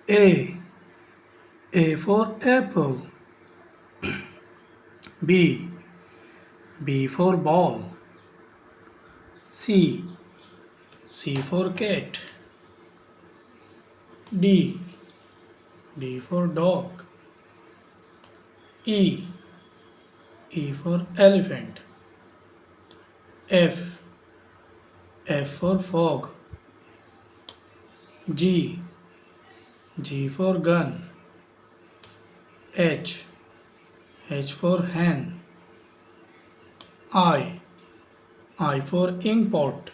A. A for apple. B. B for ball. C. C for cat. D. D for dog. E. E for elephant. F. F for frog. G. G for gun. H. H for hen. I for ink pot.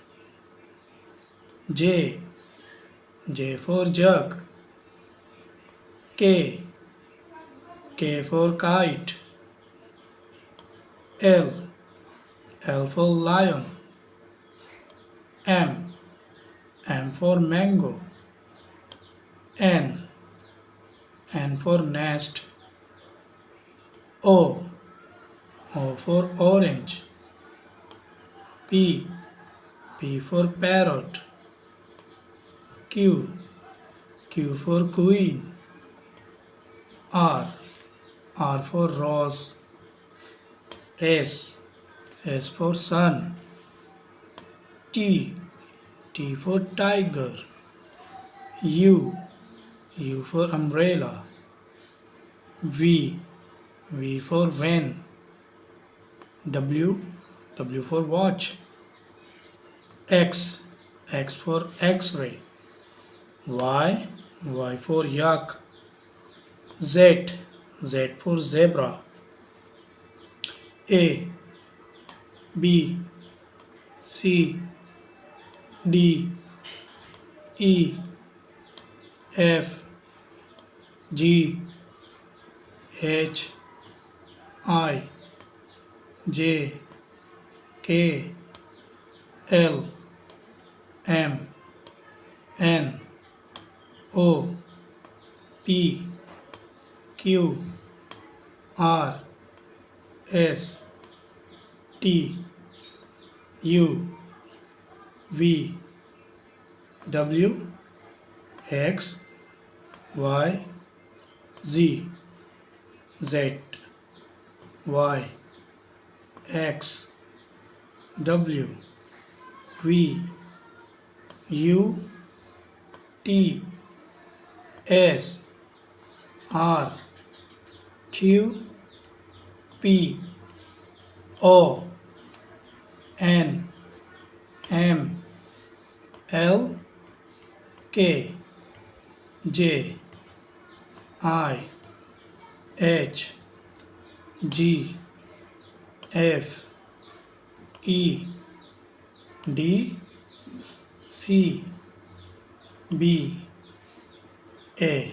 J. J for jug. K. K for kite. L. L for lion. M. M for mango. N. N for nest. O. O for orange. P. P for parrot. Q. Q for queen. R. R for rose. S. S for sun. T. T for tiger. U. U for umbrella. V. V for van. W. W for watch. X. X for X-ray. Y. Y for yak. Z. Z for zebra. A. B. C. D. E. F. G. H. I. J. K. L. M. N. O. P. Q. R. S. T. U. V. W. X. Y. Z. Z. Y. X. W. V. U. T. S. R. Q. P. O. N. M. L. K. J. I. H. G. F. E. D. C. B. A.